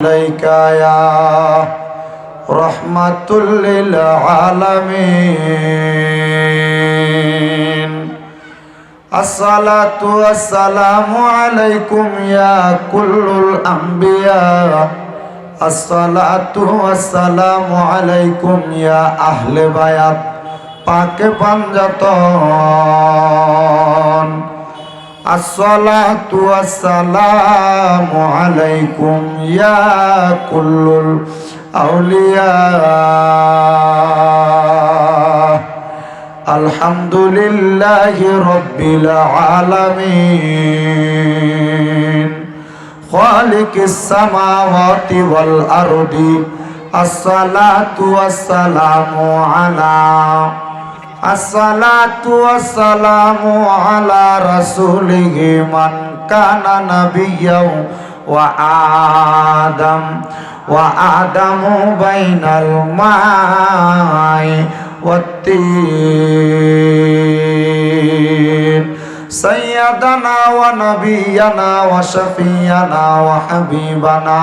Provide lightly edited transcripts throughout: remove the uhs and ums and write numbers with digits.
عليك يا رحمة للعالمين الصلاة والسلام عليكم يا كل الأنبياء الصلاة والسلام عليكم يا أهل بيت পাক পাঞ্জাতন আসসালাতু ওয়াসসালামু আলাইকুম ইয়া কুল্লুল আউলিয়া আলহামদুলিল্লাহি রাব্বিল আলামিন খালিকিস সামাওয়াতি ওয়াল আরদি আসসালাতু ওয়াসসালামু আলা আসসালাতু ওয়াসসালামু আলা রাসূলিহি মান কানা নাবিয়্যাও ওয়া আদামু বাইনাল মাই ওয়াত-তিন সাইয়্যিদানা ওয়া নাবিয়্যানা ওয়া শাফিয়ানা ওয়া হাবিবানা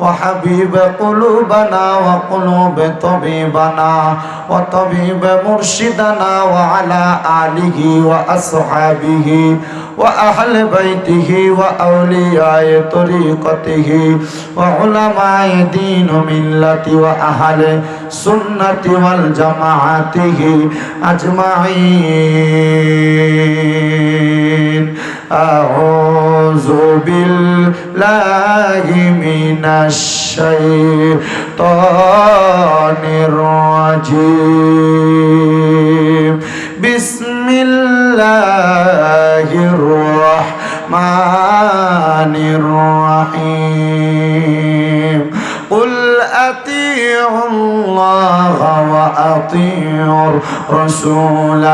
وحبيب قلوبنا وقلوب طبيبنا وطبيب مرشدنا وعلى آله وأصحابه وأهل بيته وأولياء طريقته وعلماء دين ملة وأهل سنة والجماعته أجمعين أعوذ بالله من الشيطان الرجيم بسم الله الرحمن الرحيم قل أطيعوا الله وأطيعوا الرسول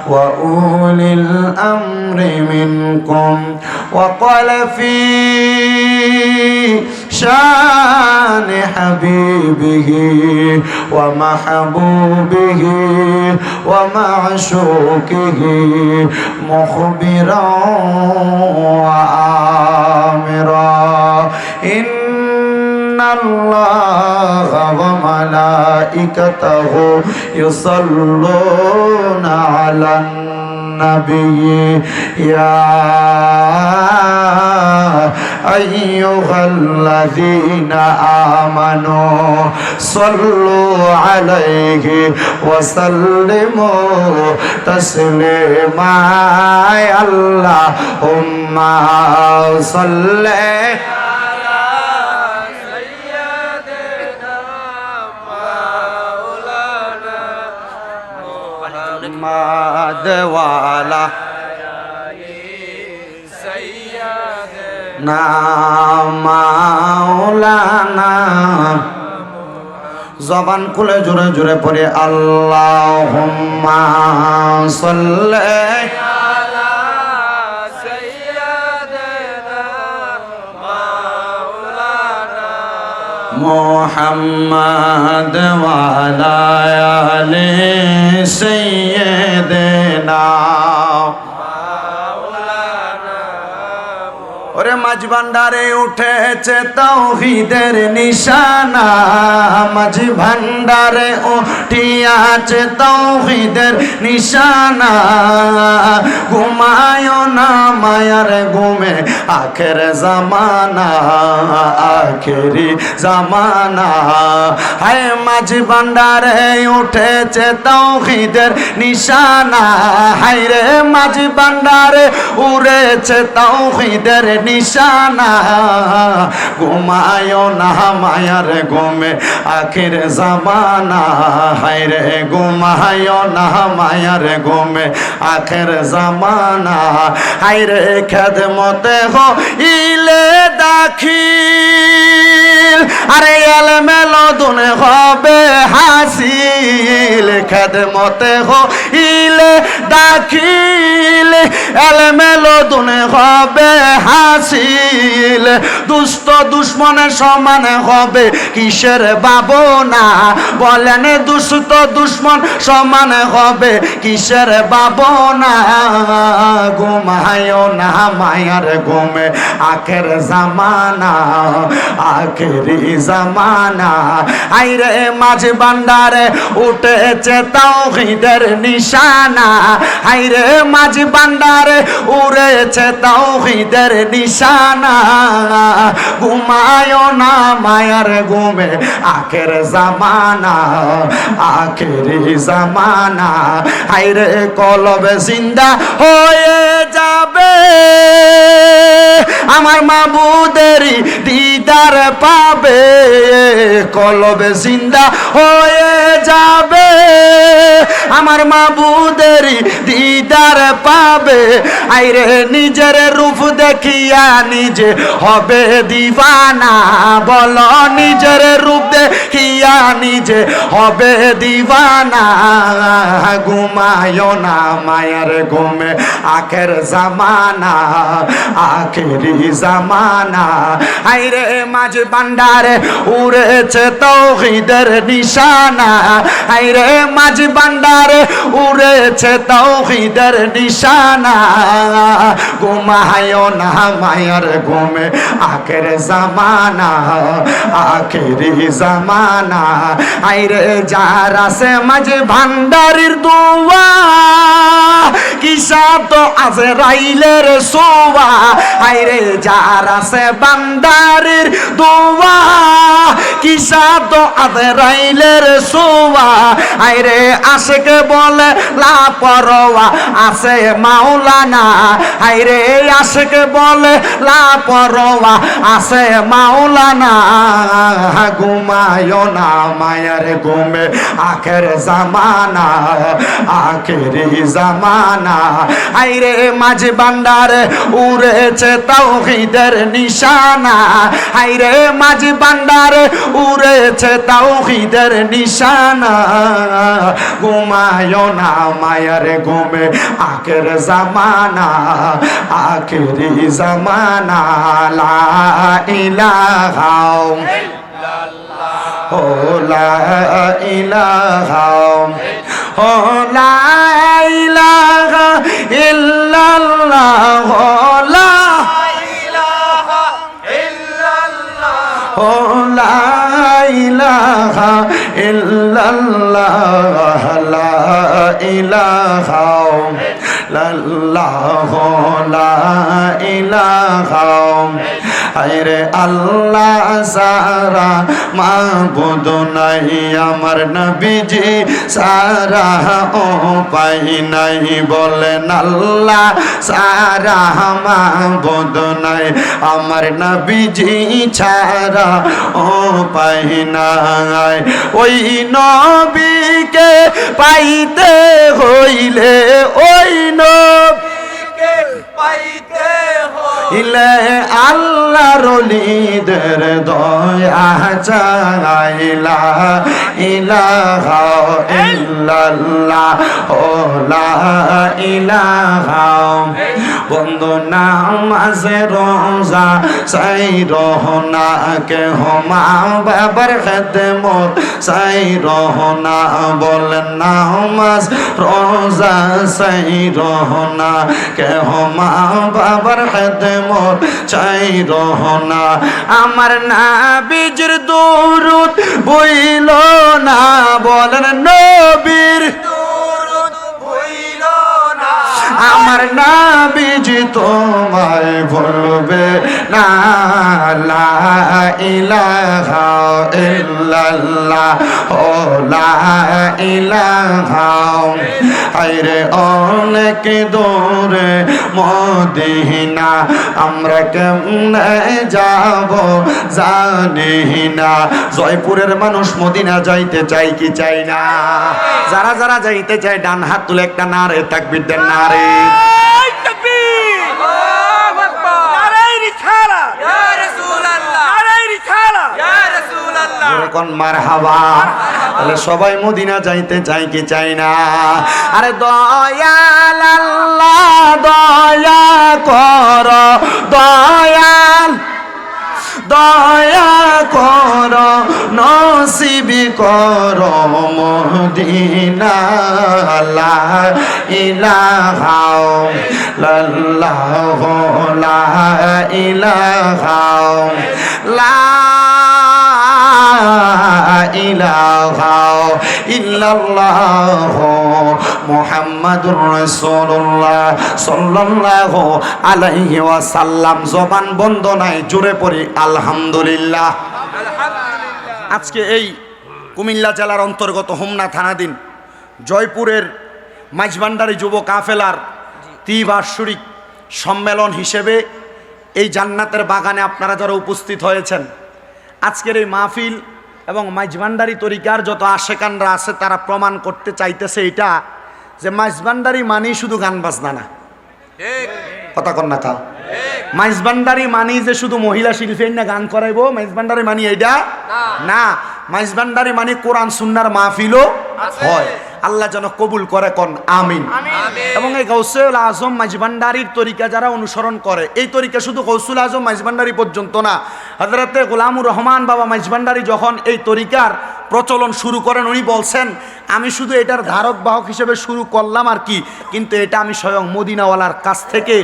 وأولي الأمر منكم وقال في شان حبيبه ومحبوبه ومعشوقه مخبرا وآمرا إن الله وملائكته يصلون على النبي يا أيها الذين آمنوا صلوا عليه وسلموا تسليما اللهم صل দেওয়ালা না মাওলানা জবান খুলে জোরে জোরে পড়ে আল্লাহুম্মা সাল্লি আলা সাইয়্যিদিনা মাওলানা মুহাম্মাদ ওয়া আলা আলি সাইয়্যিদিনা ওরে মাঝ ভান্ডারে উঠেছে তাওহীদের নিশানা মাঝ ভান্ডারে উঠিয়াছে তাওহীদের নিশানা ঘুমায় না মায়ার ঘুমে আখের জামানা আখেরি জামানা হায় মাঝ ভান্ডারে উঠেছে তাওহীদের নিশানা হায় রে মাঝ ভান্ডারে উড়েছে তাওহীদের নিশানা ঘুমায় না মায়ার ঘুমে আখির জামানা হায় রে ঘুমায় না মায়ার ঘুমে আখির জামানা হায় রে খেদমতে হইলে দাখিল আরে এলমে লদুন হবে হাসিল খেদমতে হইলে দিলে দাখিল এলমেলো দুনে হবে হাসিল দুষ্ট দুশ্মনের সমান হবে কিসের ভাবনা বলেন দুষ্ট দুশ্মন সমান হবে কিসের ভাবনা ঘুমায় না মায়ার ঘুমে আখের জামানা আখেরি জামানা আইরে মাঝ ভান্ডারে উঠেছে তাওহীদের নিশানা আইরে মাঝ ভান্ডারে উড়েছে তাওহীদের নিশানা ঘুমায় না মায়ার ঘুমে আখের জামানা আখেরি জামানা আইরে কলবে জিন্দা হয়ে যাবে আমার মাবুদেরই দিদার পাবে কলবে জিন্দা হয়ে যাবে আমার মাবুদেরই দিদার পাবে আইরে নিজের রূপ দেখিয়া নিজে হবে দিওয়ানা বলো নিজের রূপ দেখিয়া নিজে হবে দিওয়ানা ঘুমায় না মায়ার ঘুমে আখের জামানা আখেরি জামানা আইরে মাঝ ভান্ডারে উড়েছে তাওহীদের নিশানা আইরে মাঝ ভান্ডারে উড়েছে তাওহীদের নিশানা ঘুমায় না মায়ার ঘুমে আখের জামানা আখেরি জামানা আইরে যারা সে মাঝ ভান্ডারির দোয়া কিসা তো আজরাইলের সোয়া আইরে যারা সে ভান্ডারির দোয়া কিসা তো আজরাইলের সোয়া আইরে আশেকে বলে লাপরোয়া আছে মাওলানা আইরে আশেকে বলে লাপরোয়া আছে মাওলানা ঘুমায় না মায়ার ঘুমে আখের জামানা আখেরি জামানা আইরে মাঝ ভান্ডারে উড়েছে তাওহীদের নিশানা আইরে মাঝ ভান্ডারে উড়েছে তাওহীদের নিশানা ঘুমায় না মায়ার ঘুমে আখের জামানা আখেরি জামানা লা ইলাহা ইল্লাল্লাহ ও লা ইলাহা ও লা ইলাহা ইল্লাল্লাহ ও লা ইলাহা ইল্লাল্লাহ ও লা ইলাহা ইল্লাল্লাহ লা ইলাহা ইল্লাল্লাহ লা ইলাহা আরে আল্লাহ সারা মাবুদ নাই আমার নবীজি সারা ও পাই নাই বলেন আল্লাহ সারা মাবুদ নাই আমার নবীজি ছাড়া ও পাই নাই ওই নবীকে পাইতে হইলে ওই নবীকে পাইতে হইলে আল্লাহর ওলিদের দয়া চাইলা ইলাহা ইল্লাল্লাহ ও লা ইলাহা বন্ধু নামাজে রোজা সাই রহনা কে মা বাবার খেদমত সাই রহনা বলেন নামাজ রোজা সাই রহনা কে মা বাবার খেদমত চাই রহনা আমার নবীর দরুদ বইল না বলেন নবীর দরুদ বইল না আমার নবীজি তোমায় ভুলবে না লা ইলাহা ইল্লাল্লাহ ও লা ইলাহা আইরে অনেক দূরে মদিনা আমরা কেমনে যাব জানি না জয়পুরের মানুষ মদিনা যাইতে চাই কি চাই না যারা যারা যাইতে চায় ডান হাত তুলে একটা নারে তাকবীর দেন নারে তাকবীর আল্লাহু আকবার নারে রিসালাত ইয়া রাসূলুল্লাহ নারে রিসালাত ইয়া রাসূলুল্লাহ কোন মারহাবা তাহলে সবাই মদিনা যাইতে চাই কি চাই না? আরে দয়াল আল্লাহ দয়া কর, দয়াল দয়া কর, নসিব কর মদিনা। লা ইলাহা ইল্লাল্লাহ, লা ইলাহা ইলাহা ইল্লাল্লাহ মুহাম্মাদুর রাসূলুল্লাহ সাল্লাল্লাহু আলাইহি ওয়াসাল্লাম। জবান বন্ধ নাই, জোরে পড়ি আলহামদুলিল্লাহ। আজকে এই কুমিল্লা জেলার অন্তর্গত হোমনা থানাধীন জয়পুরের মাইজভান্ডারী যুব কাফেলার ত্রিবার্ষিক সম্মেলন হিসেবে এই জান্নাতের বাগানে আপনারা যারা উপস্থিত হয়েছেন, আজকের এই মাহফিল এবং মাইজভান্ডারী তরিকার যত আশেকানরা আছে তারা প্রমাণ করতে চাইতেছে এটা যে মাইজভান্ডারী মানেই শুধু গান বাজনা না। কথা কন না কা? মাইজভান্ডারী মানি যে শুধু মহিলা শিল্পী না গান করাইবো, মাইজভান্ডারী মানি এইটা না। মাইজভান্ডারী মানি কোরআন সুন্নাহর মাহফিলও হয়। আল্লাহ যেন কবুল করে, কোন আমিন। এবং এই গৌসুল আজম মাইজভান্ডারীর তরিকা যারা অনুসরণ করে, এই তরিকা শুধু গৌসুল আজম মাইজভান্ডারী পর্যন্ত না, হযরতে গোলামুর রহমান বাবা মাইজভান্ডারী যখন এই তরিকার প্রচলন শুরু করেন উনি বলছেন, আমি শুধু এটার ধারক বাহক হিসেবে শুরু করলাম আর কি, কিন্তু এটা আমি স্বয়ং মদিনাওয়ালার কাছ থেকে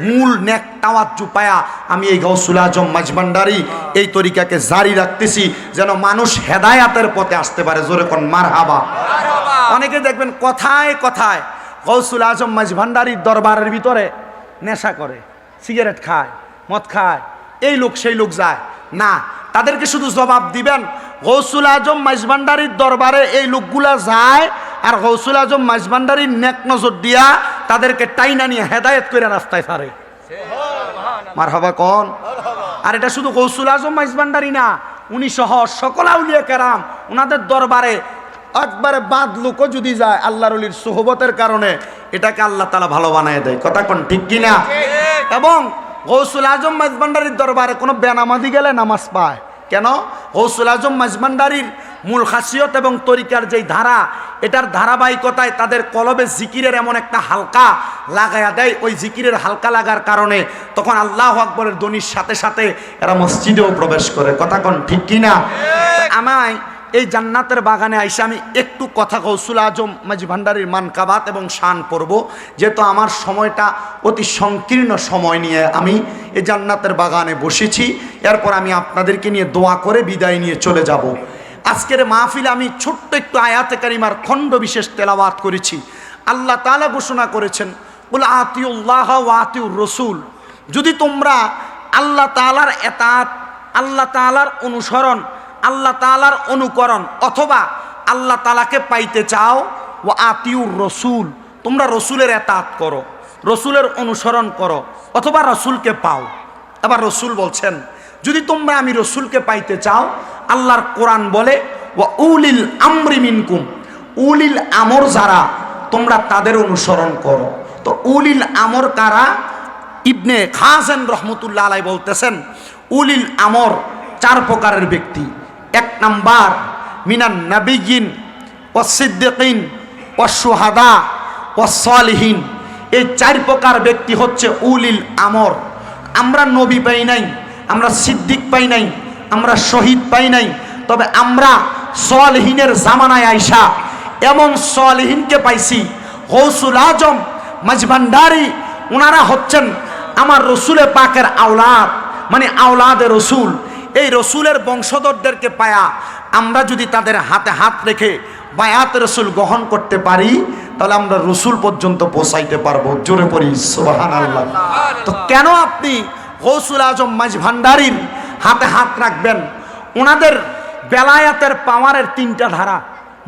মূল নেক তাওয়াজ্জু পায়া আমি এই গৌসুল আজম মাইজভান্ডারী এই তরিকাকে জারি রাখতেছি যেন মানুষ হেদায়াতের পথে আসতে পারে। জোরে কোন মারহাবা। অনেকে দেখবেন কথায় কথায় গৌসুল আজম মাইজভান্ডারীর দরবারের ভিতরে নেশা করে, সিগারেট খায়, মদ খায়, এই লোক সেই লোক যায় না। তাদেরকে শুধু জবাব দিবেন, গৌসুল আজম মাইজভান্ডারীর দরবারে এই লোকগুলা যায় আর গৌসুল আজম মাইজভান্ডারীর নেক নজর দিয়া তাদেরকে টাইনা নিয়ে হেদায়েত করে রাস্তায় ছাড়ে। মারহাবা কোন? আর এটা শুধু গৌসুল আজম মাইজভান্ডারী না, উনি সহ সকল আউলিয়া কেরাম ওনাদের দরবারে একবারে বাদ লোকও যদি যায় আল্লাহর ওলির সোহবতের কারণে এটাকে আল্লাহ তাআলা ভালো বানায় দেয়। কথা কোন ঠিক কিনা? এবং গৌসুল আজম মাইজভান্ডারীর দরবারে কোনো বেনামাজি গেলে নামাজ পায়। কেন? গৌসুল আজম মাইজভান্ডারীর মূল খাসিয়ত এবং তরিকার যেই ধারা, এটার ধারাবাহিকতায় তাদের কলবে জিকিরের এমন একটা হালকা লাগায়া দেয়, ওই জিকিরের হালকা লাগার কারণে তখন আল্লাহু আকবরের ধ্বনির সাথে সাথে এরা মসজিদেও প্রবেশ করে। কথা কোন ঠিক কিনা? আমায় এই জান্নাতের বাগানে আইসা আমি একটু কথা গৌসুল আজম মাইজভান্ডারীর মানকাবাত এবং শান পড়ব, যেহেতু আমার সময়টা অতি সংকীর্ণ সময় নিয়ে আমি এই জান্নাতের বাগানে বসেছি। এরপর আমি আপনাদেরকে নিয়ে দোয়া করে বিদায় নিয়ে চলে যাব। আজকের মাহফিলে আমি ছোট্ট একটু আয়াতে কারিমার খণ্ড বিশেষ তেলাওয়াত করেছি। আল্লাহ তাআলা ঘোষণা করেছেন, কুল আতিউল্লাহ ওয়া আতিউর রাসূল, যদি তোমরা আল্লাহ তাআলার এতাত, আল্লাহ তাআলার অনুসরণ, আল্লাহ তাআলার অনুকরণ অথবা আল্লাহ তাআলাকে পাইতে চাও, ওয়া আতিউর রাসূল, তোমরা রসুলের এতাত করো, রসুলের অনুসরণ করো অথবা রসুলকে পাও। আবার রসুল বলছেন, যদি তোমরা আমি রসুলকে পাইতে চাও, আল্লাহর কোরআন বলে ওয়া উলিল আমরি মিনকুম, উলিল আমর যারা তোমরা তাদের অনুসরণ করো। তো উলিল আমর কারা? ইবনে খাজেন রহমতুল্লাহ আলাইহি বলতেছেন, উলিল আমর চার প্রকারের ব্যক্তি। এক নাম্বার মিনান নাবিয়িন ওয়াস সিদ্দিকিন ওয়াস শুহাদা ওয়াস সালিহিন। এই চার প্রকার ব্যক্তি হচ্ছে উলিল আমর। আমরা নবী পাই নাই, আমরা সিদ্দিক পাই নাই, আমরা শহীদ পাই নাই, তবে আমরা সালিহিনের জামানায় আইসা এমন সালিহিনকে পাইছি। গৌসুল আজম মাইজভান্ডারী ওনারা হচ্ছেন আমার রসুলের পাকের আওলাদ, মানে আওলাদে রসুল। এই রসুলের বংশধরদেরকে পায়া আমরা যদি তাদের হাতে হাত রেখে বায়াত রসুল গ্রহণ করতে পারি, তাহলে আমরা রসুল পর্যন্ত পৌঁছাইতে পারবো। জোরে পড়ি সুবহানাল্লাহ। তো কেন আপনি গৌসুল আজম মাইজভান্ডারীর হাতে হাত রাখবেন? ওনাদের বেলায়াতের পাওয়ারের তিনটা ধারা।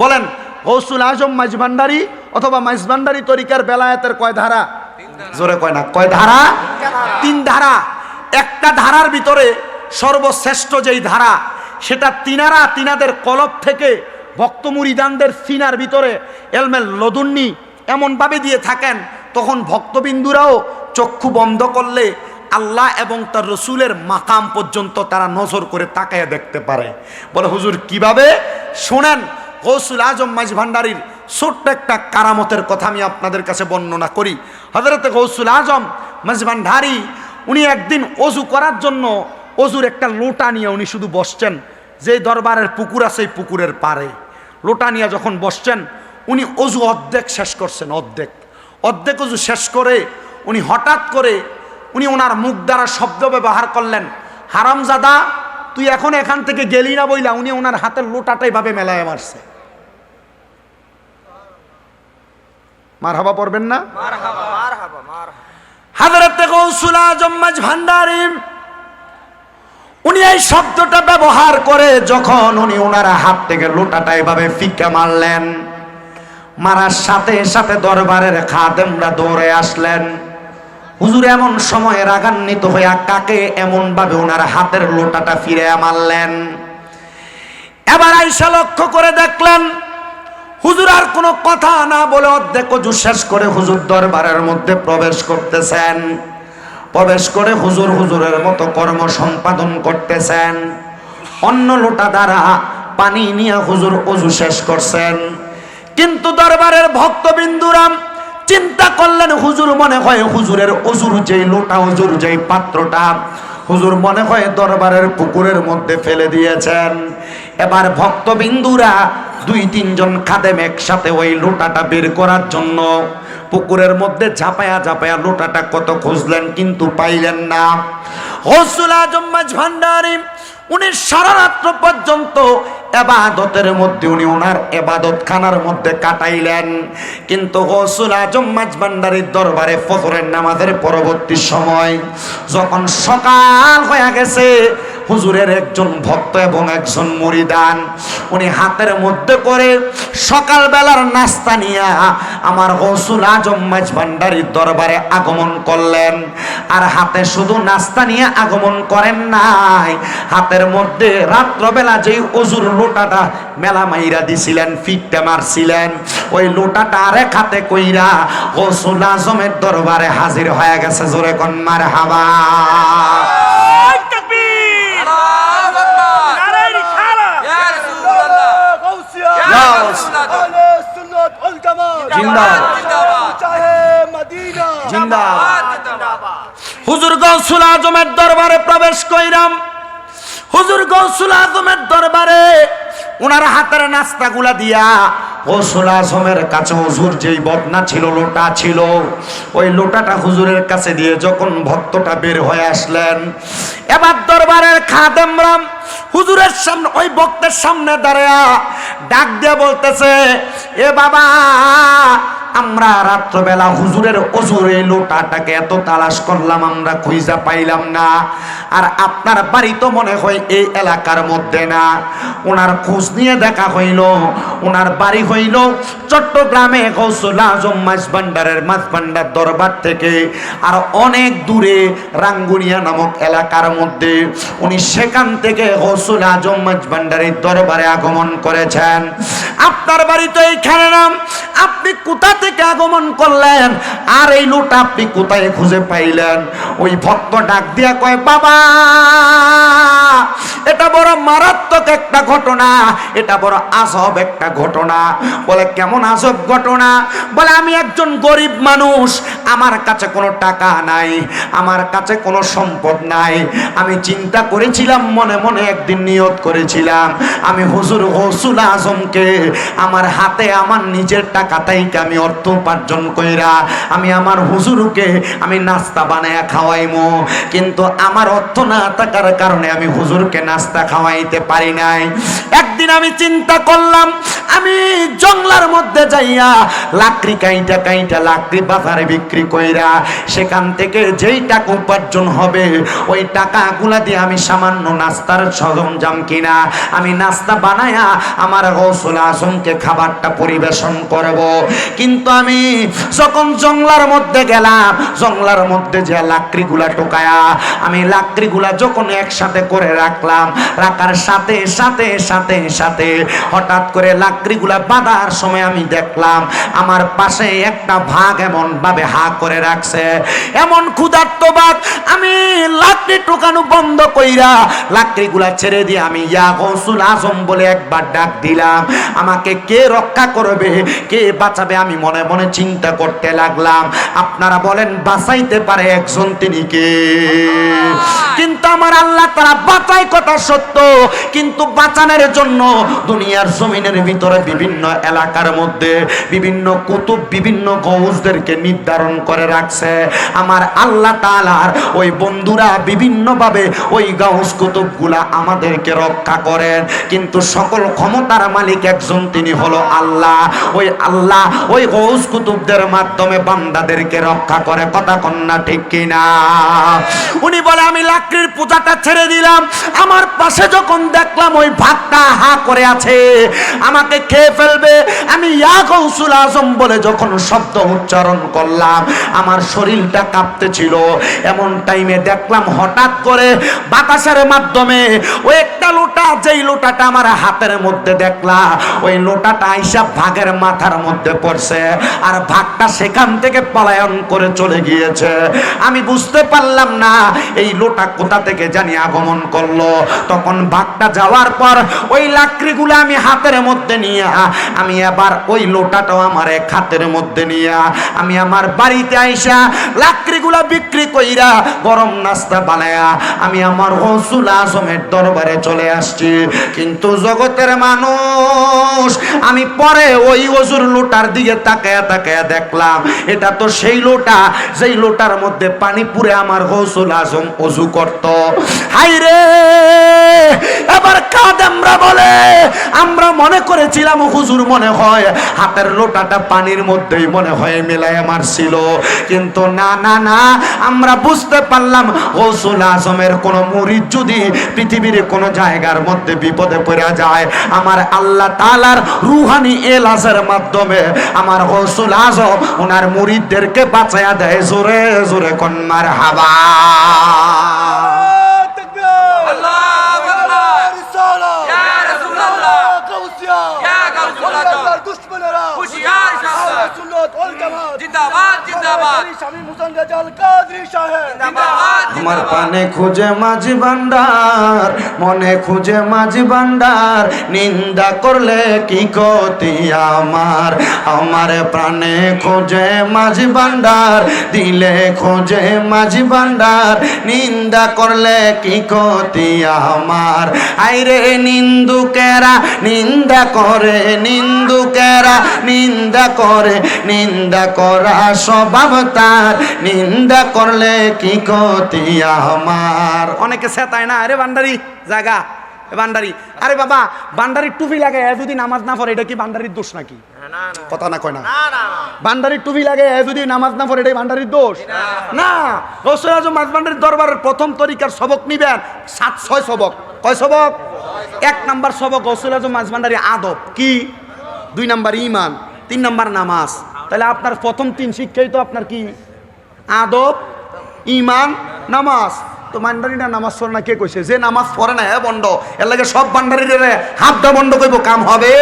বলেন, গৌসুল আজম মাইজভান্ডারী অথবা মাইজভান্ডারী তরিকার বেলায়াতের কয় ধারা? জোরে কয় না, কয় ধারা? তিন ধারা। একটা ধারার ভিতরে সর্বশ্রেষ্ঠ যেই ধারা, সেটা তিনাদের কলব থেকে ভক্ত মুরিদানদের সিনার ভিতরে এলমেল লদুন্নি এমনভাবে দিয়ে থাকেন, তখন ভক্তবিন্দুরাও চক্ষু বন্ধ করলে আল্লাহ এবং তার রসুলের মাকাম পর্যন্ত তারা নজর করে তাকায় দেখতে পারে। বলে, হুজুর কিভাবে? শোনেন, গৌসুল আজম মাঝ ভান্ডারীর ছোট্ট একটা কারামতের কথা আমি আপনাদের কাছে বর্ণনা করি। হযরতে গৌসুল আজম মাঝ ভান্ডারী উনি একদিন অজু করার জন্য অজুর একটা লোটা নিয়ে উনি শুধু বসছেন, যেই দরবারের পুকুর আছে এই পুকুরের পাড়ে লোটা নিয়ে যখন বসছেন, উনি অজু অর্ধেক শেষ করছেন, অর্ধেক অজু শেষ করে উনি হঠাৎ করে উনি ওনার মুখ দ্বারা শব্দ ব্যবহার করলেন, হারামজাদা তুই এখন এখান থেকে গেলি না বইলা। উনি ওনার হাতের লোটাটাই ভাবে মেলায় মারছে। মারহাবা পড়বেন না? হযরতে গৌসুল আজম মাঝ ভান্ডারী উনি এই শব্দটা ব্যবহার করে যখন উনি ওনার হাত থেকে লোটাটা এভাবে ফিকা মারলেন, মারার সাথে সাথে দরবারের খাদেমরা দৌড়ে আসলেন। হুজুর এমন সময় রাগান্বিত হইয়া কাকে এমন ভাবে ওনার হাতের লোটাটা ফিরে মারলেন। এবার আইসা লক্ষ্য করে দেখলেন হুজুর আর কোনো কথা না বলে অর্ধেক ওযু শেষ করে হুজুর দরবারের মধ্যে প্রবেশ করতেছেন। প্রবেশ করে হুজুরের মতো কর্ম সম্পাদন করতেছেন। অন্য লোটা দ্বারা পানি নিয়ে হুজুর ওযু শেষ করছেন। কিন্তু দরবারের ভক্তবিন্দুরা চিন্তা করলেন হুজুর মনে হয় হুজুরের ওযুর যেই লোটা, ওযুর যেই পাত্রটা হুজুর মনে হয় দরবারের পুকুরের মধ্যে ফেলে দিয়েছেন। এবার ভক্তবিন্দুরা 2-3 জন খাদেম একসাথে ওই লোটাটা বের করার জন্য পুকুরের মধ্যে ঝাঁপায়া ঝাঁপায়া লোটাটা কত খুঁজলেন কিন্তু পাইলেন না। গৌসুল আজম মাঝ ভান্ডারী উনি সারা রাত্র পর্যন্ত ইবাদতের মধ্যে উনি ওনার ইবাদত খানার মধ্যে কাটাইলেন। কিন্তু গৌসুল আজম মাঝ ভান্ডারীর দরবারে ফজরের নামাজের পরবর্তী সময় যখন সকাল হয়ে গেছে, হুজুরের একজন ভক্ত এবং একজন মুরিদান উনি হাতের মধ্যে করে সকালবেলার নাস্তা নিয়ে আমার গৌসুল আজম মাঝ ভান্ডারীর দরবারে আগমন করলেন। আর হাতে শুধু নাস্তা নিয়ে আগমন করেন নাই, হাতের মধ্যে রাত্রবেলা যেই ওযুর লোটাটা মেলা মাইরা দিছিলেন, ফিটটা মারছিলেন, ওই লোটাটা আরেক হাতে কইরা গৌসুল আজমের দরবারে হাজির হয়ে গেছে। জোরে কোন মারহাবা। হুজুর গৌসুল আজমের দরবারে প্রবেশ কইরাম। হুজুর গৌসুল আজমের দরবারে ওনার হাতের নাস্তাগুলা দিয়া গৌসুল আজমের কাছে হুজুর যেই বদনা ছিল, লোটা ছিল, ওই লোটাটা হুজুরের কাছে দিয়ে যখন ভক্তটা বের হয়ে আসলেন, এবার দরবারের খাদেমরা হুজুরের সামনে ওই ভক্তের সামনে দাঁড়ায়া ডাক দিয়ে বলতেছে, এ বাবা আমরা রাত্রবেলা হুজুরের ওযুর এই লোটাটাকে এত তালাশ করলাম, আমরা খুঁজা পাইলাম না। আর আপনার বাড়ি তো মনে হয় এই এলাকার মধ্যে না। ওনার খোঁজ নিয়ে দেখা হইল ওনার বাড়ি হইল চট্টগ্রামে গৌসুল আজম মাঝ ভান্ডারের মাঝ ভান্ডার দরবার থেকে আর অনেক দূরে রাঙ্গুনিয়া নামক এলাকার মধ্যে। উনি সেখান থেকে গৌসুল আজম মাঝ ভান্ডারের দরবারে আগমন করেছেন। আপনার বাড়ি তো এইখানে নাম, আপনি কোথা থেকে আগমন করলেন আর এই লোটা আপনি কোথায় খুঁজে পাইলেন? ওই ভক্ত ডাক দিয়া কয়, বাবা এটা বড় মারাত্মক একটা ঘটনা, এটা বড় আজব একটা ঘটনা। বলে কেমন আজব ঘটনা? বলে আমি একজন গরিব মানুষ, আমার কাছে কোনো টাকা নাই, আমার কাছে কোনো সম্পদ নাই। আমি চিন্তা করেছিলাম, মনে মনে একদিন নিয়ত করেছিলাম আমি হুজুর গৌসুল আজমকে আমার হাতে আমার নিজের টাকা থেকে আমি অর্থ উপার্জন কইরা আমি আমার হুজুরকে আমি নাস্তা বানায়া খাওয়াইমু। কিন্তু আমার অর্থ না থাকার কারণে আমি হুজুরকে নাস্তা খাওয়াইতে পারি নাই। একদিন আমি চিন্তা করলাম আমি জঙ্গলার মধ্যে যাইয়া লাকড়ি কাইটা কাইটা লাকড়ি বাজারে বিক্রি কইরা সেখান থেকে যেই টাকা উপার্জন হবে ওই টাকাগুলা দিয়ে আমি সামান্য নাস্তার সরঞ্জাম কিনা আমি নাস্তা বানায়া আমার গৌসুল আজমকে খাবারটা পরিবেশন করব। কিন্তু আমি যখন জঙ্গলার মধ্যে গেলাম, জঙ্গলার মধ্যে যে লাকড়িগুলা টোকায়া আমি লাকড়ি লাকড়িগুলা যখন একসাথে করে রাখলাম, রাখার সাথে সাথে সাথে সাথে হঠাৎ করে লাকড়িগুলা বাঁধার সময় আমি দেখলাম আমার পাশে একটা ভাগ এমন ভাবে হা করে রাখছে, এমন ক্ষুধার্ত বাঘ। আমি লাকড়ি টোকানো বন্ধ কইরা লাকড়িগুলা ছেড়ে দিয়ে আমি ইয়া গৌসুল আজম বলে একবার ডাক দিলাম। আমাকে কে রক্ষা করবে, কে বাঁচাবে, আমি মনে মনে চিন্তা করতে লাগলাম। আপনারা বলেন বাঁচাইতে পারে একজন, তিনি কে? কিন্তু আমার আল্লাহ তারা বাঁচায় কথা সত্য, কিন্তু বাঁচানোর জন্য দুনিয়ার জমিনের ভিতরে বিভিন্ন এলাকার মধ্যে বিভিন্ন কুতুব বিভিন্ন গৌসদেরকে নির্ধারণ করে রাখছে। আমার আল্লাহ তাআলার ওই বন্ধুরা বিভিন্ন ভাবে ওই গাউস কুতুবগুলা আমাদেরকে রক্ষা করেন, কিন্তু সকল ক্ষমতার মালিক একজন, তিনি হলো আল্লাহ। ওই আল্লাহ ওই গাউস কুতুবদের মাধ্যমে বান্দাদেরকে রক্ষা করে। কথা কন্যা ঠিক কিনা? উনি বলে আমি লাকড়ির পূজাটা ছেড়ে দিলাম, আমার পাশে যখন দেখলাম ওই ভাগটা হা করে আছে, আমাকে খেয়ে ফেলবে, আমি ইয়া গৌসুল আজম বলে যখন শব্দ উচ্চারণ করলাম আমার শরীরটা কাঁপতেছিল। এমন টাইমে দেখলাম হঠাৎ করে বাতাসের মাধ্যমে ওই একটা লোটা, যেই লোটাটা আমার হাতের মধ্যে দেখলাম ওই লোটাটা আইসা ভাগের মাথার মধ্যে পড়ছে, আর ভাগটা সেখান থেকে পলায়ন করে চলে গিয়েছে। আমি বুঝতে পারলাম না এই লোটা কোথা থেকে জানি আগমন করলো। তখন ভাগটা যাওয়ার পর ওই লাকড়িগুলো আমি হাতের মধ্যে নিয়ে আমি আবার ওই লোটাটাও আমার এক হাতের মধ্যে নিয়ে আমি আমার বাড়িতে আইসা লাকড়িগুলা বিক্রি কইরা গরম নাস্তা বানায়া আমি আমার গৌসুল আজমের দরবারে চলে আসছি। কিন্তু জগতের মানুষ, আমি পরে ওই ওজুর লোটার দিকে তাকায়া তাকায়া দেখলাম এটা তো সেই লোটা যেই লোটার মধ্যে পানি পুরে আমার গৌসুল আজম ওযু করত। হাই রে, এবার কাদেমরা বলে আমরা মনে করেছিলাম হুজুর মনে হয় হাতের লোটাটা পানির মধ্যেই মনে হয় মেলায় মারছিল, কিন্তু না না না, আমরা বুঝতে পারলাম গৌসুল আজমের কোন মুরিদ যদি পৃথিবীর কোন জায়গার মধ্যে বিপদে পড়ে যায়, আমার আল্লাহ তাআলার রুহানি এলাজের মাধ্যমে আমার গৌসুল আজম ওনার মুরিদদেরকে বাঁচায়া দেয়। জোরে জোরে কোন মারহাবা। আমার পানে খুঁজে মাঝি ভান্ডার, মনে খুঁজে মাঝি ভান্ডার, নিন্দা করলে কি ক্ষতি আমার। আমার প্রাণে খোঁজে মাঝি ভান্ডার, দিলে খোঁজে মাঝি ভান্ডার, নিন্দা করলে কি ক্ষতি আমার। আইরে নিন্দুকেরা নিন্দা করে, নিন্দুকেরা নিন্দা করে, নিন্দা করা স্বভাব তার, নিন্দা করলে কি ক্ষতি আমার। অনেকে সেতায় না, আরে ভান্ডারি জায়গা ভান্ডারি, আরে বাবা ভান্ডারির টুপি লাগে যদি নামাজ না পড়ে এটা কি ভান্ডারির দোষ নাকি? কথা না কয় না, ভান্ডারির টুপি লাগে যদি নামাজ না পড়ে এটাই ভান্ডারির দোষ না। গৌসুল আজম মাঝ ভান্ডারির দরবারের প্রথম তরিকার সবক নিবেন 7-6 সবক। কয় সবক? 1 নাম্বার সবক গৌসুল আজম মাঝ ভান্ডারি আদব কি, 2 নাম্বার ইমান, 3 নাম্বার নামাজ। তাহলে আপনার প্রথম 3 শিক্ষাই তো আপনার কি? আদব, ইমান, নামাজ। তো ভান্ডারিরা নামাজ পড়ে না কে কইছে? যে নামাজ পড়ে না বন্ড, এর লাগে সব ভান্ডারিরে হাতটা বন্ধ কইব, কাম হবে?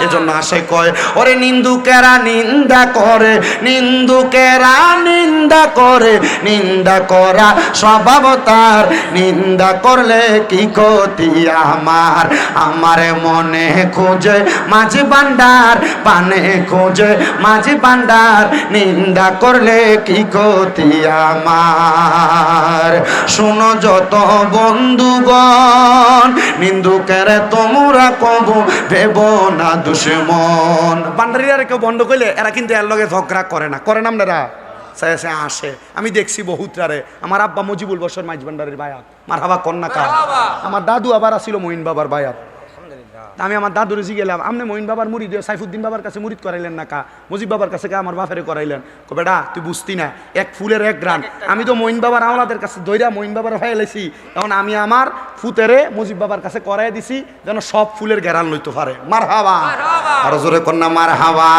এজন্য আসে কয় ওরে নিন্দুকেরা নিন্দা করে, নিন্দুকেরা নিন্দা করে, নিন্দা করা স্বভাব তার, নিন্দা করলে কি ক্ষতি আমার। আমার মনে খোঁজে মাঝি ভান্ডার, পানে খোঁজে মাঝি ভান্ডার, নিন্দা করলে কি ক্ষতি আমার। শুনো যত বন্ধুগণ, নিন্দুকের তোমরা কবু ভেব না দুশমন। ভান্ডারিরা কেউ বন্ধ করলে এরা কিন্তু এর লগে ঝগড়া করে না, করে না আপনারা? সে আসে, আমি দেখছি বহুতরারে। আমার আব্বা মুজিবুল বশর মাইজ ভান্ডারির বায়াত, মারহাবা কন্যা কা। আমার দাদু আবার আসিল মঈন বাবার বায়াত। আমি আমার দাদুরে গেলাম, আপনি মঈন বাবার মুরিদ সাইফুদ্দিন বাবার কাছে মুরিদ করাইলেন না কা, মুজিব বাবার কাছে কা আমার বাপেরে করাইলেন? বেটা তুই বুঝতি না, এক ফুলের এক গ্রান। আমি তো মঈন বাবার আমলাদের কাছে দইরা মঈন বাবার হয়ে লেছি, এখন আমি আমার ফুতেরে মুজিব বাবার কাছে করাই দিছি যেন সব ফুলের গেরান লইতে পারে। মারহাবা, আর জোরে কন্যা মারহাবা।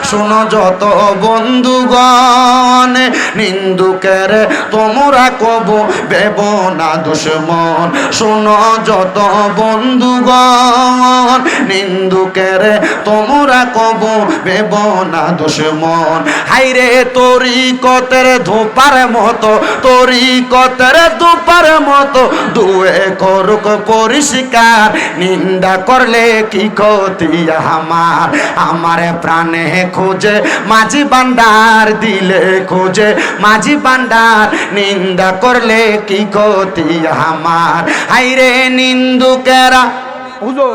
শোনো যত বন্ধুগণ, নিন্দুকের তোমরা কব বেব না দুশ্মন। শোনো যত বন্ধুগণ, নিন্দুকের তোমরা কব বেব না দুশ্মন। হাইরে তরিকতের ধোপার মতো, তরিকতের ধোপার মতো দুয়ে করুক পরিষ্কার। নিন্দা করলে কি ক্ষতি আমার, আমার প্রাণে খোঁজে মাঝি ভান্ডার, দিলে খোঁজে মাঝি ভান্ডার। নিন্দা করলে কি ক্ষতি আমার। হাইরে নিন্দুকেরা, হুজুর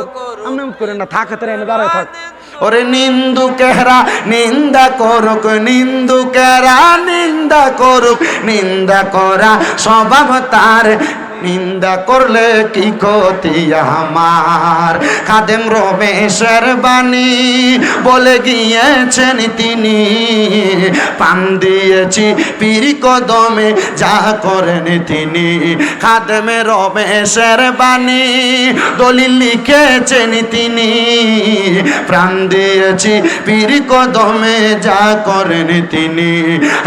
আপনি করেন না, থাক হাতে এনে দাঁড়ায় থাক। ওরে নিন্দুকেরা নিন্দা করুক, নিন্দুকেরা নিন্দা করুক, নিন্দা করা স্বভাব তার। নিন্দা করলে কি ক্ষতি আমার। খাদেম রমেশের বাণী বলে গিয়েছেন তিনি, পান দিয়েছি পীর কদমে যা করেন তিনি। খাদেম রমেশের বাণী দলিল লিখেছেন তিনি, প্রাণ দিয়েছি পীর কদমে যা করেন তিনি।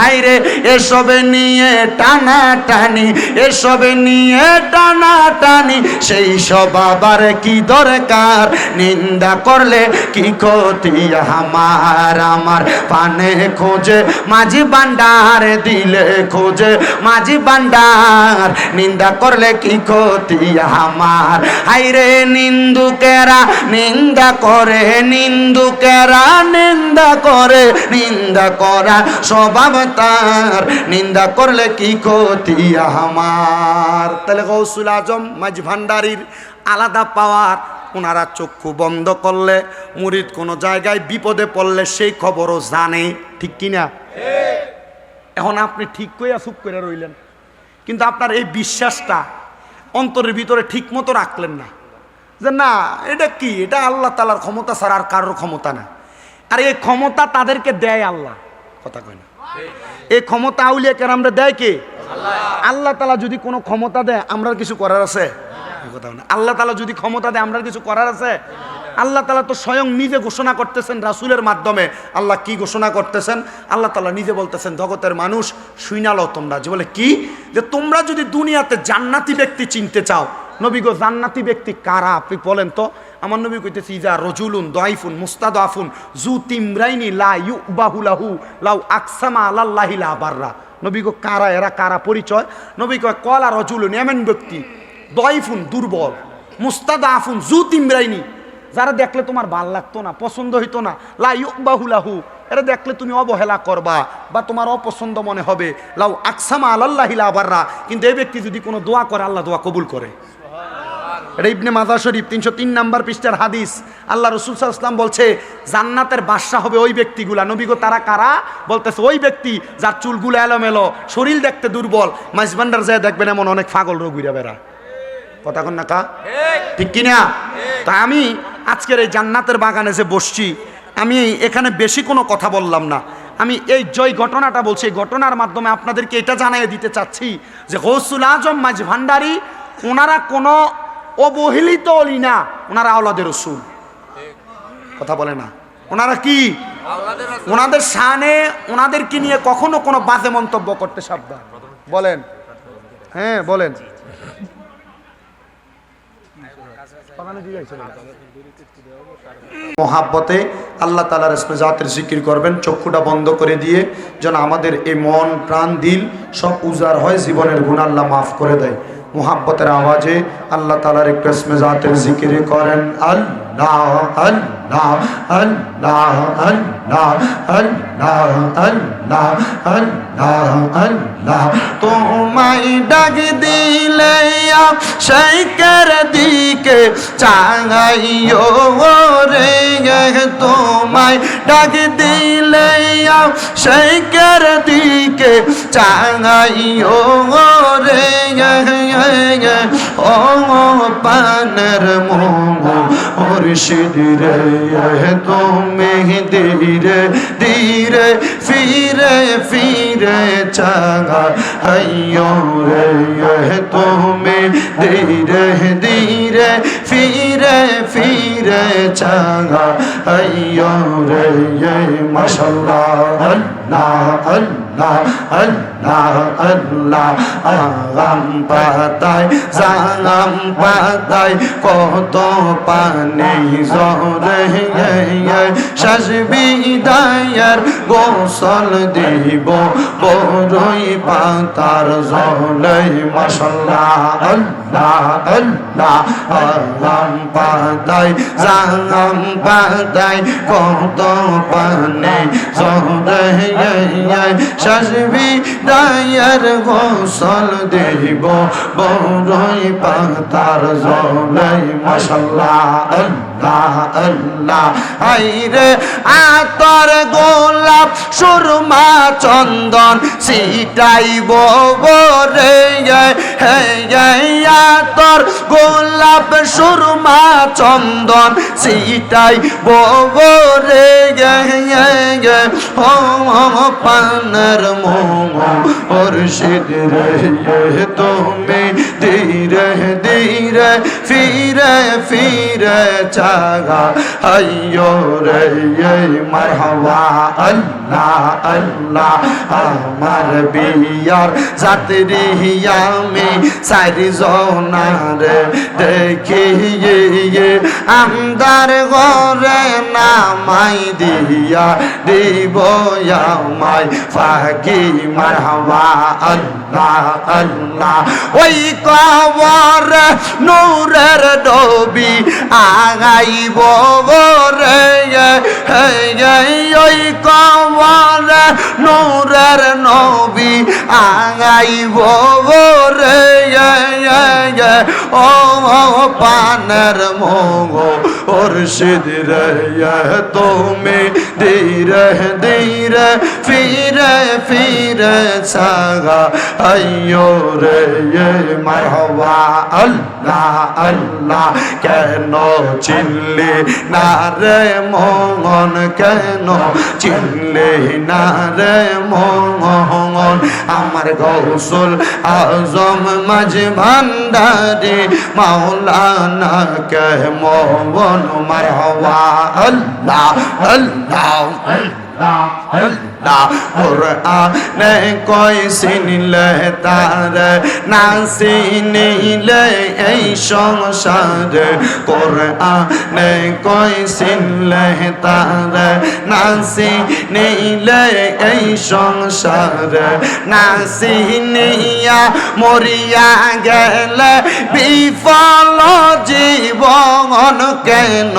হাইরে এসব নিয়ে টানা টানি, এসব নিয়ে টানা টানি, সেই সব আবার কি দরকার। নিন্দা করলে কি ক্ষতি আমার, আমার পানে খোঁজে মাঝি ভান্ডার, দিলে খোঁজে মাঝি ভান্ডার। নিন্দা করলে কি ক্ষতি আমার। হাইরে নিন্দুকেরা নিন্দা করে, নিন্দুকেরা নিন্দা করে, নিন্দা করা স্বভাব তার। নিন্দা করলে কি ক্ষতি আমার। তাহলে গৌসুল আজম মাঝ ভান্ডারীর আলাদা পাওয়ার। ওনারা চক্ষু বন্ধ করলে মুরিদ কোনো জায়গায় বিপদে পড়লে সেই খবরও জানে, ঠিক কিনা? এখন আপনি ঠিক কইয়া চুপ করে রইলেন, কিন্তু আপনার এই বিশ্বাসটা অন্তরের ভিতরে ঠিক মতো রাখলেন না, যে না এটা কি, এটা আল্লাহ তাআলার ক্ষমতা ছাড়া আর কারোর ক্ষমতা না। আর এই ক্ষমতা তাদেরকে দেয় আল্লাহ, কথা কয় না? এই ক্ষমতা আউলিয়া কেরামরা দেয় কে? আল্লাহ তাআলা যদি কোনো ক্ষমতা দেয় আমরা কিছু করার আছে? আল্লাহ তাআলা যদি ক্ষমতা দেয় আমরা কিছু করার আছে? আল্লাহ তাআলা তো স্বয়ং নিজে ঘোষণা করতেছেন রাসূলের মাধ্যমে। আল্লাহ কি ঘোষণা করতেছেন? আল্লাহ তাআলা নিজে বলতেছেন, জগতের মানুষ শুইনালো তোমরা, যে বলে কি, যে তোমরা যদি দুনিয়াতে জান্নাতি ব্যক্তি চিনতে চাও, নবী গো জান্নাতি ব্যক্তি কারা আপনি বলেন তো। আমার নবী কইতেছি, ইজা রজুলুন দাইফুন মুস্তাদাফুন জু তিমরাইনি লা ইউবাহু লাহু লাউ আকসামা আলাল্লাহি লা বাররা। নবী গো কারা এরা, কারা পরিচয়? নবী কয় কলা রজুলুন, এমন ব্যক্তি, দাইফুন দুর্বল, মুস্তাদাফুন জু তিমরাইনি, যারা দেখলে তোমার ভাল লাগতো না, পছন্দ হইতো না, লা ইউবাহু লাহু, এরা দেখলে তুমি অবহেলা করবা বা তোমার অপছন্দ মনে হবে, লাউ আকসামা আলাল্লাহি লা বাররা, কিন্তু এই ব্যক্তি যদি কোনো দোয়া করে আল্লাহ দোয়া কবুল করে। এটা ইবনে মাজাহ শরীফ 303 নম্বর পৃষ্ঠার হাদিস। আল্লাহ রাসূল সাল্লাল্লাহু আলাইহি ওয়াসাল্লাম বলছে জান্নাতের বাদশা হবে ওই ব্যক্তিগুলা। নবী গো তারা কারা? বলতেছে ওই ব্যক্তি যার চুলগুলো এলোমেলো, শরীর দেখতে দুর্বল, মাইজবান্ডার যায় দেখবেন এমন অনেক পাগল রোগ ঘুরে বেড়া। কথা কন না কা? ঠিক কিনা? তাই আমি আজকের এই জান্নাতের বাগানে যে বসছি, আমি এখানে বেশি কোনো কথা বললাম না, আমি এই জয় ঘটনাটা বলছি। এই ঘটনার মাধ্যমে আপনাদেরকে এটা জানিয়ে দিতে চাচ্ছি যে গৌসুল আজম মাঝ ভান্ডারী ওনারা কোনো অবহেলিত অলি না, ওনারা আওলাদে রাসূল। কথা বলে না? ওনারা কি? ওনাদের শানে, ওনাদেরকে নিয়ে কখনো কোনো বাজে মন্তব্য করতে সাবধান। বলেন, হ্যাঁ বলেন। মহাব্বতে আল্লাহ তাআলার ইসমে জাতের জিকির করবেন, চক্ষুটা বন্ধ করে দিয়ে, যেন আমাদের এই মন প্রাণ দিল সব উজাড় হয়, জীবনের গুনাহ আল্লাহ মাফ করে দেয়। মোহাব্বতের আওয়াজে আল্লাহ তাআলার একটু ইসমে জাতের জিকির করেন। আল্লাহ আল্লাহ আল্লাহ আল্লাহ আল্লাহ আল্লাহ আল্লাহ আল্লাহ। তোমায় ডাক দিলে শাইকের দিকে চাগাইও রে, তোমায় ডাক দিলে শাইকের দিকে চাগাইও রে, ও পানের মোহ मुर्शिद रे तुम्हें धीरे धीरे फिरे फिरे चाहा अयो रे तुम्हें धीरे धीरे फिरे फिरे चाहा अयो रे माशाल्लाह अल्लाह अल्लाह अल्लाह अल्लाह आगाम पाताয় জানাম পাতায় কত পানি জরে শেষ বিদায়ের গোসল দিব বড়ই পাতার জলে মাশাল্লাহ আল্লাহ আল্লাহ আগাম পাতায় জানাম পাতায় কত পানি জরে শেষ বিদায়ের গোসল দিব বড়ই পাতার জলে মাশাল্লাহ আল্লাহ আল্লাহ আইরে আতর গোলাপ সুরমা চন্দন সিটাইব রে আতর গোলাপ সুরমা চন্দন সিটাইব রে ও পানের মুর্শিদ রে তুমি ধীরে ধীরে ফিরে ফিরে চাগা আইয়ো রে মারহাবা আল্লাহ আল্লাহ আমার বিয়ার যাত্রী আমি সারি জনারে দেখিয়ে আমদার ঘরে নামাই দিয়া দিব আমায় ফাঁকি মারহাবা আল্লাহ আল্লাহ ওই কবর নূরের ডবি আগাইব রে ওই কবর নূরের নবী আগাইব রে ও পানের মুর্শিদ রে তুমি ধীরে ধীরে ফিরে ফিরে সাগা আইয়ো রে মারহাবা আল্লাহ আল্লাহ কেন চিনলি না রে মন কেন চিনলি না রে মন আমার গৌসুল আজম মাঝ ভান্ডারি মাওলানা কে মন মারহাবা আল্লাহ আল্লাহ কোরআনে কই চিনিলে তারে না চিনিলে এই সংসারে কোরআনে কই চিনিলে তারে না চিনিলে এই সংসারে না চিনিয়া মরিয়া গেলে বিফল জীবন কেন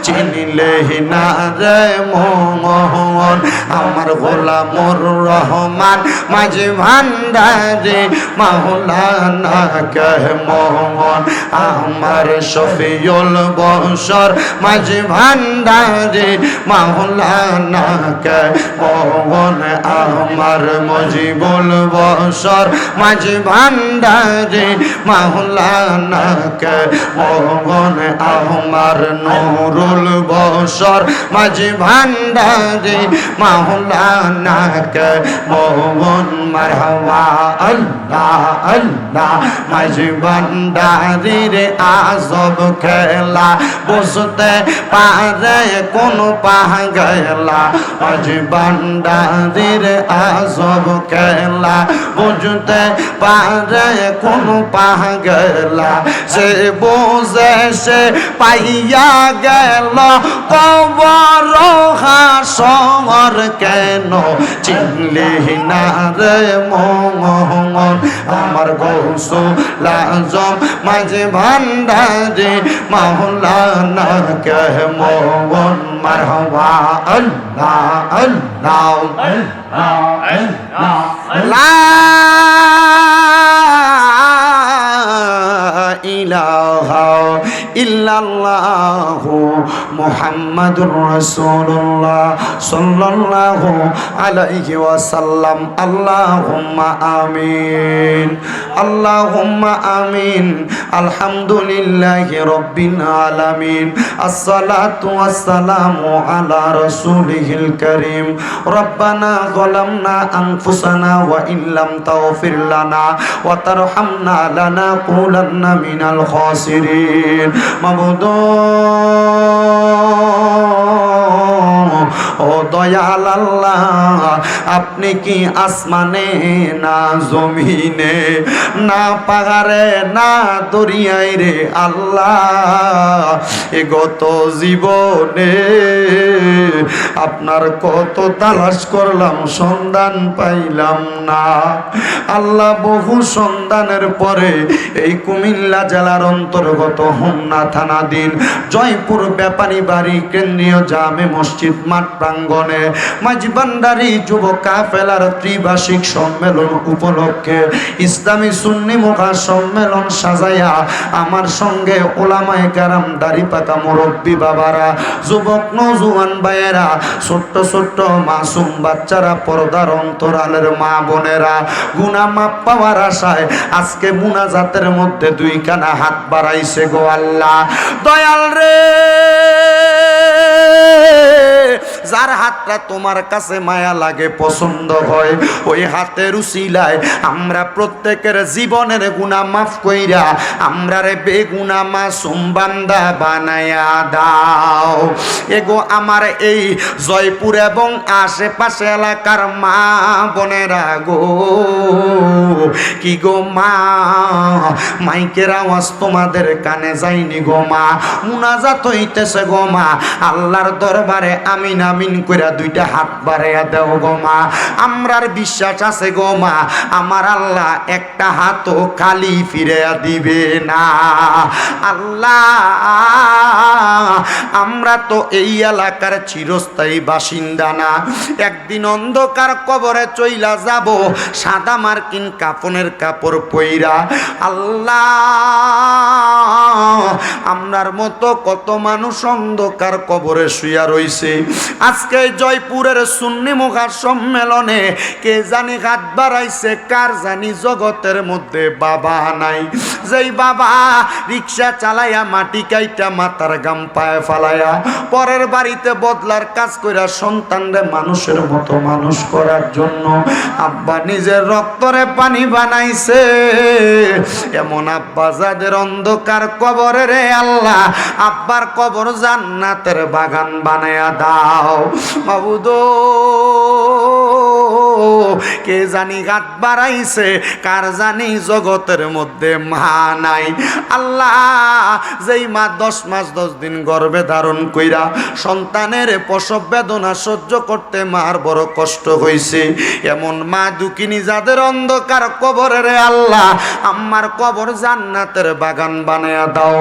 চিনিলে না রে মোহন আমার গোলামুর রহমান মাঝে ভান্ডারে মাওলানা কে মোহন আমার শফিউল বশর মাঝে ভান্ডারে মাওলানা কে মোহন আমার মুজিবুল বশর মাঝে ভান্ডারে মাওলানা কে মোহন আমার নুরুল বশর মাঝে ভান্ডারে মাওলানা কে মোহন মারহাবা আল্লাহ আল্লাহ মাঝে ভান্ডারির আজব খেলা বুঝতে পারে কোন পাগলা মাঝে ভান্ডারির আজব খেলা বুঝতে পারে কোন পাগলা সে বুঝে সে পাইয়া গেল কবর হাসর কেন চিনলি না রে মোহন আমার গৌসুল আজম মাঝে ভান্ডারি মাওলানা কে মোহন মারহাবা আল্লাহ আল্লাহ লা ইলাহা ইল্লাল্লাহু মুহাম্মাদুর রাসূলুল্লাহ সাল্লাল্লাহু আলাইহি ওয়াসাল্লাম। আল্লাহুম্মা আমিন, আল্লাহুম্মা আমিন। আলহামদুলিল্লাহি রাব্বিল আলামিন। আসসালাতু ওয়াসসালামু আলা রাসূলিহিল কারীম। রব্বানা যালামনা আনফুসানা ওয়া ইল্লাম তাগফির লানা ওয়া তারহামনা লানাকুলান্না মিনাল খাসিরিন। মাবুদ ও দয়াল আল্লাহ, আপনি কি আসমানে না জমিনে, না পাহাড়ে না দরিয়ায় রে আল্লাহ, এ গত জীবনে আপনার কত তালাশ করলাম, সন্ধান পাইলাম না আল্লাহ। বহু সন্ধানের পরে এই কুমিল্লা জেলার অন্তর্গত হোমনা থানাধীন জয়পুর ব্যাপারী বাড়ি কেন্দ্রীয় জামে মসজিদ মাঠ প্রাঙ্গণে মাঝবান্ডারি যুব কাফেলার ত্রিবার্ষিক সম্মেলন উপলক্ষে ইসলামী সুন্নি মুখা সম্মেলন সাজাইয়া আমার সঙ্গে ওলামায়ে কেরাম, দাড়ি পাকা মুরব্বী বাবারা, যুবক নওজোয়ান ভাইয়েরা, ছোট্ট ছোট্ট মাসুম বাচ্চারা, পর্দার অন্তরালের মা বোনেরা, গুনাহ মাপ পাওয়ার আশায় আজকে মুনাজাতের মধ্যে দুইখানা হাত বাড়াইছে গো আল্লাহ। দয়াল রে, যার হাতটা তোমার কাছে মায়া লাগে, পছন্দ হয়, ওই হাতের উসিলায় আমরা প্রত্যেকের জীবনের গুনাহ মাফ কইরা আমরা রে বেগুনা মাসুম বান্দা বানায়া দাও। এগো আমার এই জয়পুর এবং আশেপাশে এলাকার মা বোনেরা গো, কি গো মা, মাইকের আওয়াজ তোমাদের কানে যায়নি গো মা, মুনাজাত হইতেছে গো মা, আল্লাহর দরবারে আমিন আমিন কইরা দুইটা হাত বাড়াইয়া দাও গো মা। আমরার বিশ্বাস আছে গো মা, আমার আল্লাহ একটা হাতও খালি ফিরিয়া দিবে না। আল্লাহ, আমরা তো এই এলাকার চিরস্থায়ী বাসিন্দা না, একদিন অন্ধকার কবরে চইলা যাব সাদা মার্কিন কাফনের কাপড় পইরা। আল্লাহ, আমরার মতো কত মানুষ অন্ধকার কবরে শুইয়া রইছে। আজকে জয়পুরের সুন্নি মুখা সম্মেলনে কে জানি হাত বাড়াইছে, কার জানি জগতের মধ্যে বাবা নাই, যেই বাবা রিক্সা চালাইয়া মাটি কাইটা মাথার গাম পায়ে ফালাইয়া পরের বাড়িতে বদলার কাজ কইরা সন্তানরে মানুষের মতো মানুষ করার জন্য আব্বা নিজের রক্তরে পানি বানাইছে। এমন আব্বা যাদের অন্ধকার কবরে রে আল্লাহ, আব্বার কবর জান্নাতের বাগান বানায়া দাও মাবুদ। কে জানি হাত বাড়াইছে, কার জানি জগতের মধ্যে মা নাই। আল্লাহ, যেই মা 10 মাস 10 দিন গর্ভে ধারণ কইরা সন্তানের প্রসব বেদনা সহ্য করতে মার বড় কষ্ট হইছে, এমন মা দুঃখিনী যাদের অন্ধকার কবরে রে আল্লাহ, আম্মার কবর জান্নাতের বাগান বানায়া দাও।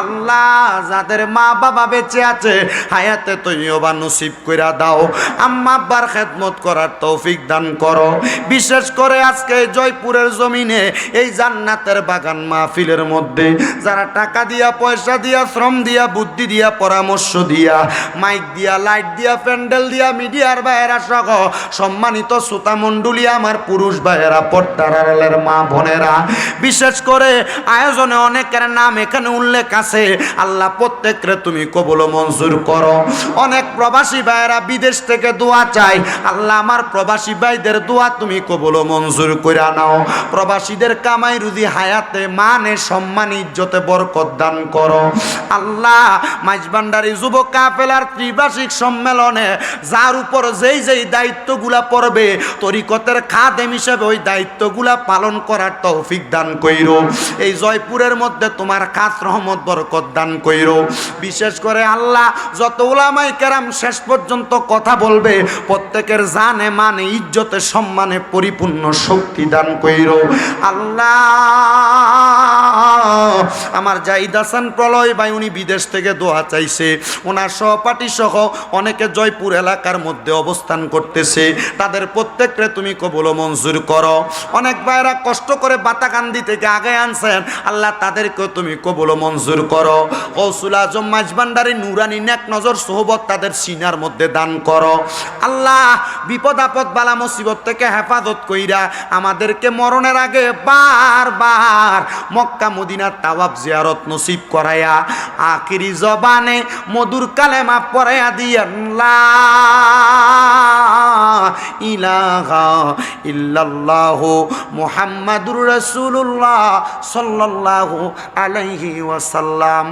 আল্লাহ, যাদের মা বাবা বেঁচে আছে হায়াতে তৈয়বা নসিব কইরা দাও, আম্মা আব্বার খেদমত করার তৌফিক দান করো। বিশেষ করে আজকে জয়পুরের জমিনে এই জান্নাতের বাগান মাহফিলের মধ্যে যারা টাকা দিয়া, পয়সা দিয়া, শ্রম দিয়া, বুদ্ধি দিয়া, পরামর্শ দিয়া, মাইক দিয়া, লাইট দিয়া, প্যান্ডেল দিয়া, মিডিয়ার ভাইয়েরা সহ সম্মানিত শ্রোতা মণ্ডলী, আমার পুরুষ ভাইয়েরা, পর্দার আড়ালের মা বোনেরা, বিশেষ করে আয়োজনে অনেকের নাম এখানে উল্লেখ আছে। আল্লাহ, প্রত্যেকরে তুমি কবুল মঞ্জুর করো। অনেক প্রবাসী ভাইয়েরা বিদেশ থেকে দোয়া চাই, আল্লাহ আমার প্রবাসী ভাইদের দোয়া তুমি কবুল মঞ্জুর কইরা নাও। প্রবাসীদের কামাই রুজি হায়াতে মানে সম্মান ইজ্জতে বরকত দান করো। আল্লাহ, মাঝবান্ডারি যুব কাফেলার ত্রিবার্ষিক সম্মেলনে যার উপর যেই যেই দায়িত্বগুলা পড়বে, তরিকতের খাদেম হিসেবে ওই দায়িত্বগুলা পালন করার তৌফিক দান কইরো। এই জয়পুরের মধ্যে তোমার খাস রহমত বরকত দান কইরো। বিশেষ করে আল্লাহ, যত উলামায়ে কেরাম শেষ পর্যন্ত কথা বলবে, প্রত্যেকের জানে মানে ইজ্জতে সম্মানে পরিপূর্ণ শক্তি দান কইরো আল্লাহ। আমার জাহিদ হাসান প্রলয় ভাই উনি বিদেশ থেকে দোয়া চাইছে, ওনার সহপাঠী সহ অনেকে জয়পুর এলাকার মধ্যে অবস্থান করতেছে, তাদের প্রত্যেককে তুমি কবুল ও মঞ্জুর করো। অনেক ভাইরা কষ্ট করে বাতাকান্দি থেকে আগে আনছেন, আল্লাহ তাদেরকেও তুমি কবুল ও মঞ্জুর করো। গৌসুল আজম মাঝভান্ডারী নুরানি নেক নজর সোহবত তাদের সিনার মধ্যে দান করো আল্লাহ। বিপদ আপদ বালা মুসিবত থেকে হেফাজত কইরা আমাদেরকে মরণের আগে বারবার মক্কা মদিনার তাওয়াব জিয়ারত নসিব করায়া আখিরি জবানে মধুর কালেমা পড়ায়া দিয়েন লা ইলাহা ইল্লাল্লাহু মুহাম্মাদুর রাসূলুল্লাহ সাল্লাল্লাহু আলাইহি ওয়াসাল্লাম।